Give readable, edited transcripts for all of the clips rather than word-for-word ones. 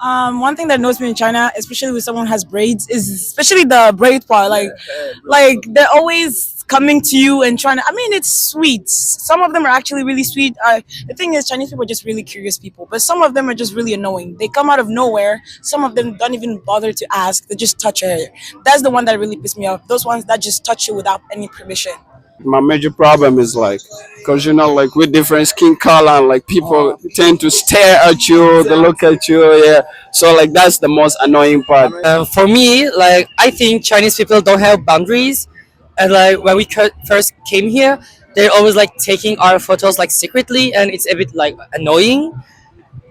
One thing that annoys me in China, especially with someone who has braids, is especially the braid part. Like they're always coming to you and trying to. I mean, it's sweet. Some of them are actually really sweet. The thing is, Chinese people are just really curious people, but some of them are just really annoying. They come out of nowhere. Some of them don't even bother to ask. They just touch your hair. That's the one that really pissed me off. Those ones that just touch you without any permission. My major problem is like, because like with different skin color, and like people tend to stare at you, they look at you, yeah. So like that's the most annoying part. For me, like I think Chinese people don't have boundaries, and like when we first came here, they're always like taking our photos like secretly, and it's a bit like annoying.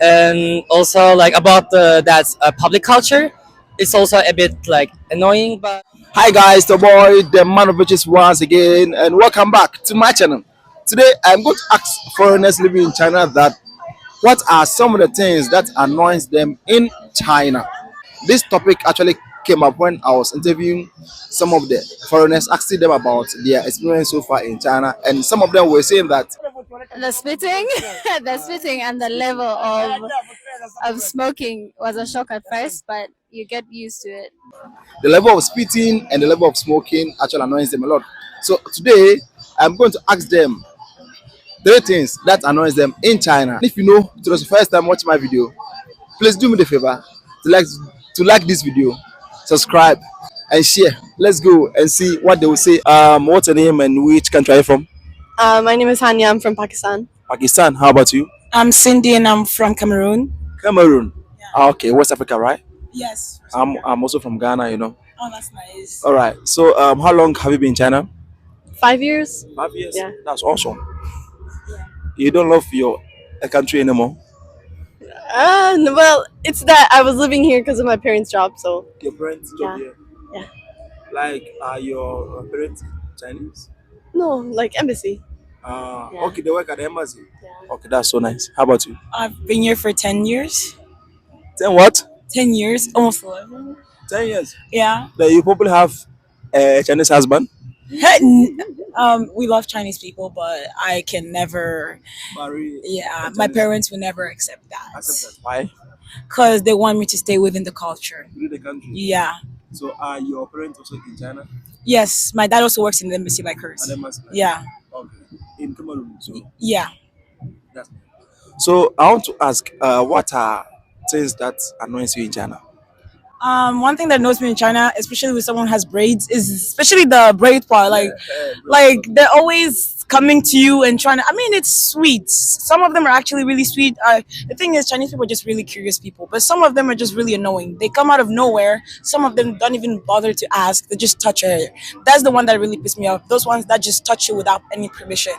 And also like about the that's public culture, it's also a bit like annoying. But Hi guys, the boy, the man of riches once again, and welcome back to my channel. Today I'm going to ask foreigners living in China that what are some of the things that annoys them in China. This topic actually came up when I was interviewing some of the foreigners, asking them about their experience so far in China, and some of them were saying that The spitting, the spitting, and the level of smoking was a shock at first, but you get used to it. the level of spitting and the level of smoking actually annoys them a lot. So today I'm going to ask them three things that annoys them in China. If you know it was the first time watching my video, please do me the favor to like this video, subscribe, and share. Let's go and see what they will say. What's your name and which country are you from? My name is Hanya. I'm from Pakistan. Pakistan. How about you? I'm Cindy and I'm from Cameroon. Cameroon. Ah, okay, West Africa, right? Yes. I'm also from Ghana. Oh, that's nice. All right. So how long have you been in China? 5 years. 5 years. Yeah. That's awesome. You don't love your country anymore. Well, it's that I was living here because of my parents' job. So Your parents Yeah. here. Yeah. Like, are your parents Chinese? no, like embassy. Yeah. Okay, they work at the embassy. Yeah. Okay, that's so nice. How about you? I've been here for 10 years. Then what? 10 years, almost 11. 10 years. Yeah. Then you probably have a Chinese husband. We love Chinese people, but I can never. Marry. Yeah, my parents will never accept that Accept that. Why? because they want me to stay within the culture. Within the country. Yeah. So are your parents also in China? Yes, my dad also works in the embassy like hers. And embassy. Yeah. Okay. In Cameroon. So Yeah. that's. So I want to ask, what are things that annoys you in China? One thing that annoys me in China, especially with someone who has braids, is especially the braid part. Like they're always coming to you and trying to. I mean, it's sweet. Some of them are actually really sweet. The thing is, Chinese people are just really curious people, but some of them are just really annoying. They come out of nowhere. Some of them don't even bother to ask. They just touch your hair. That's the one that really pissed me off. Those ones that just touch you without any permission.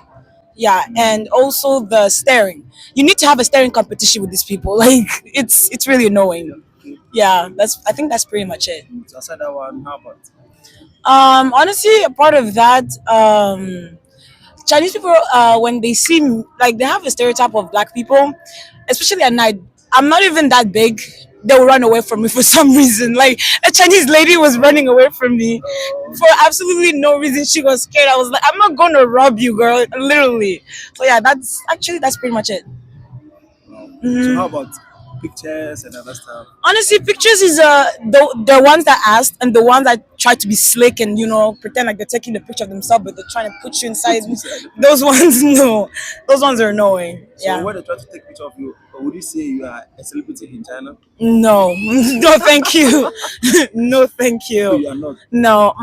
Yeah, and also the staring. You need to have a staring competition with these people. Like it's really annoying. Yeah, I think that's pretty much it. So aside that one, how about? Honestly, a part of that, Chinese people, when they see like they have a stereotype of black people, especially at night. I'm not even that big. They will run away from me for some reason. Like a Chinese lady was running away from me for absolutely no reason. She was scared. I was like, I'm not gonna rob you, girl. Literally. So yeah, that's pretty much it. So how about pictures and other stuff? Honestly, pictures is the ones that asked and the ones that try to be slick and pretend like they're taking the picture of themselves, but they're trying to put you inside. Those ones, no, those ones are annoying. So Yeah, when they try to take picture of you, would you say you are a celebrity in China? no, no, thank you, no, thank No, you you, are not. no.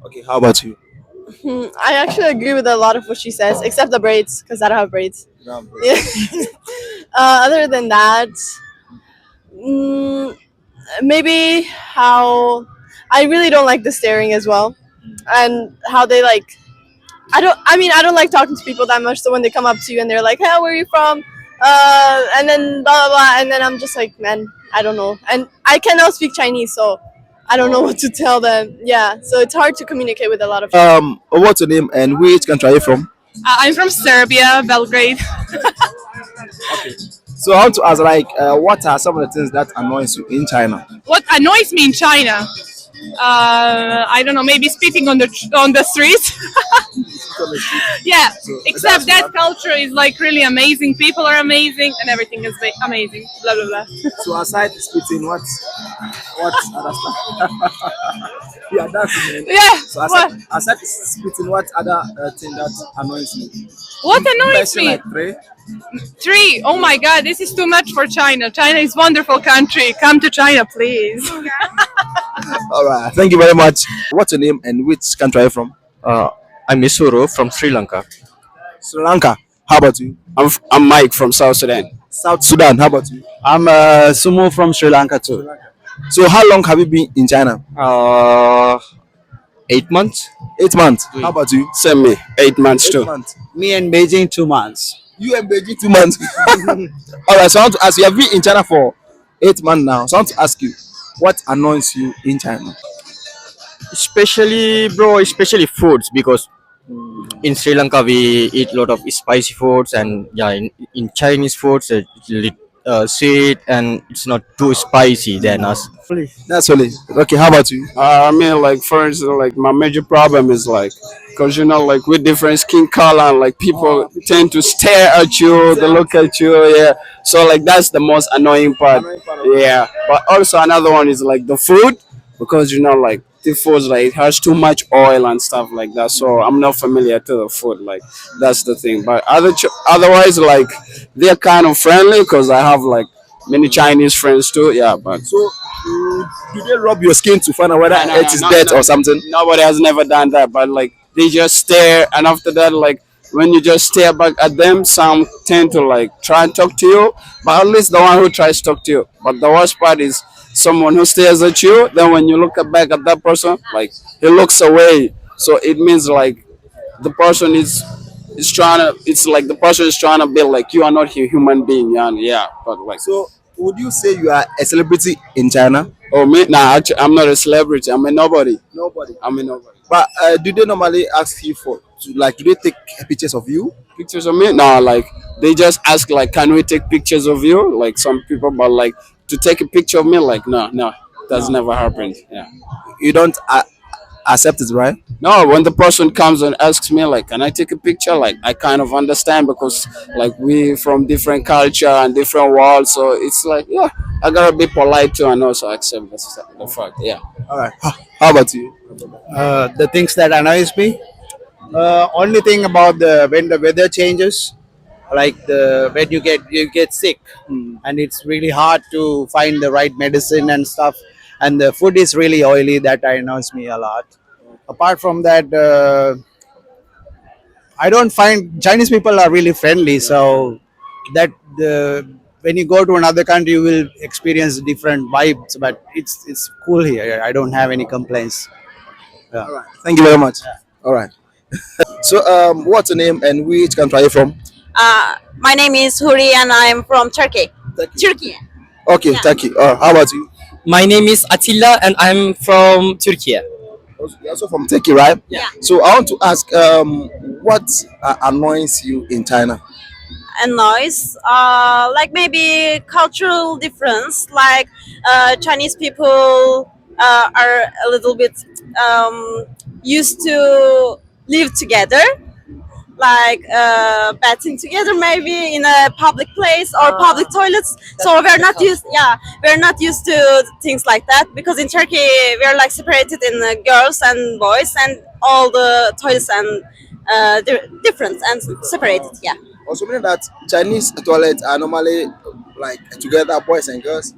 Okay, how about you? I actually agree with a lot of what she says, except the braids, because I don't have braids. No, bro. Yeah. Other than that, mm, maybe how I really don't like the staring as well, and how they like. I don't like talking to people that much. So when they come up to you and they're like, "Hey, where are you from?" And then blah blah blah, and then I'm just like, man, I don't know, and I cannot speak Chinese, so I don't know what to tell them. Yeah, so it's hard to communicate with a lot of people. What's your name and which country are you from? I'm from Serbia, Belgrade. So I want to ask, like, what are some of the things that annoys you in China? What annoys me in China? I don't know, maybe spitting on the streets. on the street. Yeah, So except that's that what. culture is like really amazing. People are amazing, and everything is amazing. Blah blah blah. So aside spitting, what other stuff? Yeah, that's man. Yeah. So What? aside spitting, what other thing that annoys you? What You annoys mentioned me? like three. Three. Oh my God, this is too much for China. China is wonderful country. Come to China, please. All right, thank you very much. What's your name and which country are you from? Uh, I'm Misuru from Sri Lanka. Sri Lanka. How about you? I'm Mike from South Sudan. South Sudan. How about you? I'm Sumo from Sri Lanka too. So how long have you been in China? Uh, 8 months. 8 months. How about you? Send me 8 months 8 too. months. Me and Beijing 2 months. You and Beijing 2 months. All right. So I want to ask you. Have been in China for 8 months now. So I want to ask you, what annoys you in China? Especially, bro, especially foods because in Sri Lanka we eat a lot of spicy foods, and yeah, in Chinese foods it's sweet and it's not too spicy than us. That's only. Okay. How about you? I mean, like for instance, like my major problem is like, cause like with different skin color, and like people tend to stare at you, they look at you, yeah. So like that's the most annoying part, yeah. But also another one is like the food, because like the food like it has too much oil and stuff like that. So I'm not familiar to the food, like that's the thing. But otherwise, like they're kind of friendly, cause I have like many Chinese friends too, yeah. But So, do they rub your skin to find out whether no, it is dead or something? nobody has never done that, but like they just stare, and after that, like when you just stare back at them, some tend to like try and talk to you, but at least the one who tries to talk to you. But the worst part is someone who stares at you, then when you look back at that person, like he looks away. So it means like the person is trying to, it's like the person is trying to be like you are not a human being, yeah. But like, So, would you say you are a celebrity in China? oh me, nah, actually, I'm not a celebrity. I'm a nobody. Nobody. I'm a nobody. But do they normally ask you do they take pictures of you? Pictures of me? No, like they just ask like, can we take pictures of you? Like some people, but like to take a picture of me, like no, that's never happened. Yeah. You don't accept it, right? No, when the person comes and asks me like, can I take a picture? Like I kind of understand, because like we from different culture and different worlds, so it's like yeah, I gotta be polite too and also accept the fact. Yeah. All right. How about you? The things that annoys me. Only thing about the when the weather changes, like the when you get sick, and it's really hard to find the right medicine and stuff, and the food is really oily. That annoys me a lot. Apart from that, I don't find Chinese people are really friendly. So that the when you go to another country, you will experience different vibes. But it's cool here. I don't have any complaints. Yeah. All right. Thank you very much. All right. So, what's your name and which country are you from? My name is Huri and I'm from Turkey. Turkey. Okay, Turkey. How about you? My name is Attila and I'm from Turkey. You're also from Turkey, right? Yeah. So I want to ask, what annoys you in China? And noise, like maybe cultural difference, like Chinese people are a little bit used to live together, like bathing together maybe in a public place or public toilets. So we're not used to things like that, because in Turkey we're like separated in girls and boys, and all the toilets and different and separated. Yeah. Also, meaning that Chinese toilets are normally like together, boys and girls,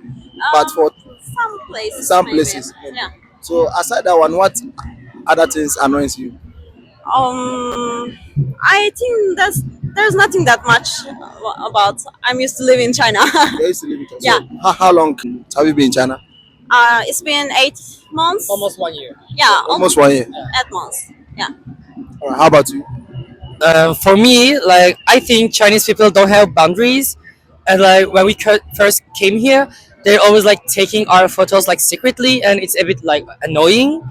but for Some places. some maybe. places. Yeah. So aside that one, what other things annoys you? I think there's nothing that much about. I'm used to live in China. They used to live in China. Yeah. So, how long have you been in China? It's been 8 months. Almost 1 year. Yeah, Almost 1 year. 8 months. Yeah. All right, how about you? For me, like I think Chinese people don't have boundaries, and like when we first came here, they're always like taking our photos like secretly, and it's a bit like annoying.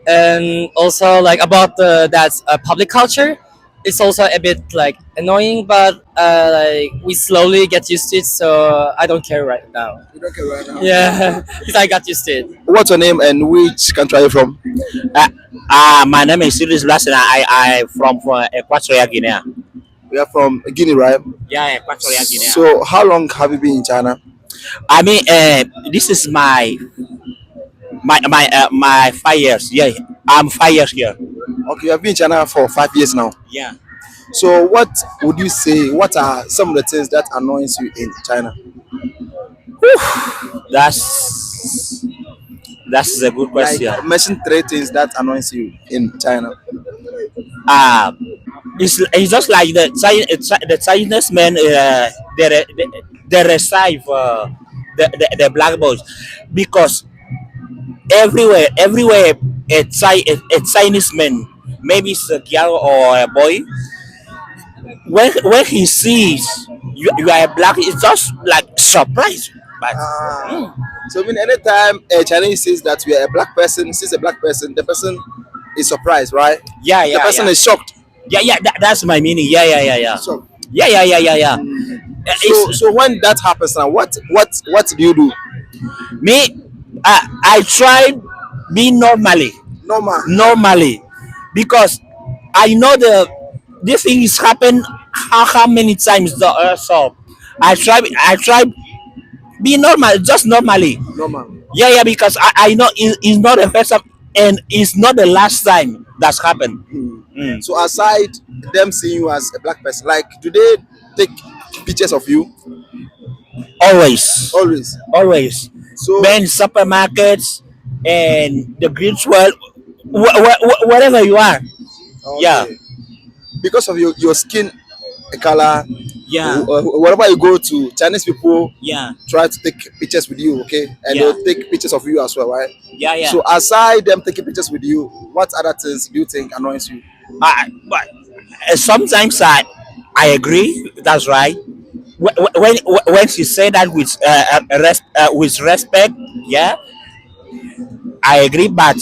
And also like about the that's public culture, it's also a bit like annoying, but like we slowly get used to it, so I don't care right now. You don't care right now. Yeah, because I got used to it. What's your name and which country are you from? My name is Idris Blasina. I from Equatorial Guinea. We are from Guinea, right? Yeah, Equatorial Guinea. So, how long have you been in China? I mean, this is my 5 years. Yeah, I'm 5 years here. Okay, you have been in China for 5 years now. Yeah, So, what would you say? What are some of the things that annoys you in China? that's that's a good Like, question. mention three things that annoys you in China. Uh, it's just like the Chinese men. They receive the black boys because everywhere a Chinese man, maybe it's a girl or a boy, when he sees you are a black, it's just like surprise. But Ah, so I mean, anytime a Chinese says that we are a black person, sees a black person, the person is surprised, right? yeah, The yeah, person yeah, is shocked. yeah. That's my meaning. Yeah. Shocked. Yeah. So, It's when that happens now, what do you do? me. I try be Normal. normally because I know this thing is happen how many times so I try be normal just normally. Normal. Yeah, because I know it's not the first time and it's not the last time that's happened. Mm. So aside them seeing you as a black person, like do they take pictures of you Always, always? always. So When supermarkets and the great world, wherever you are. Yeah, okay, because of your skin color, yeah, wherever you go to, Chinese people yeah, try to take pictures with you, okay, and yeah, they'll take pictures of you as well, right? yeah. So aside them taking pictures with you, what other things do you think annoys you? But sometimes I agree. That's right. When she said that with respect, yeah, I agree. But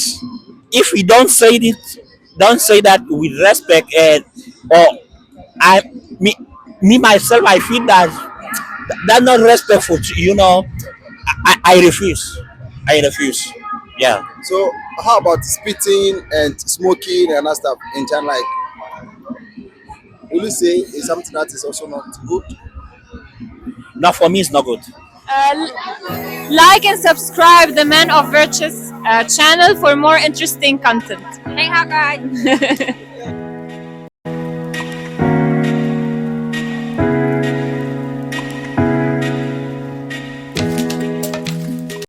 if we don't say that with respect, and or I me me myself, I feel that that's not respectful. I refuse. I refuse. Yeah. So how about spitting and smoking and other stuff in China? Like, will you say is something that is also not good? Now for me, it's not good. Like and subscribe the Man of Virtues channel for more interesting content. Hey, hi guys.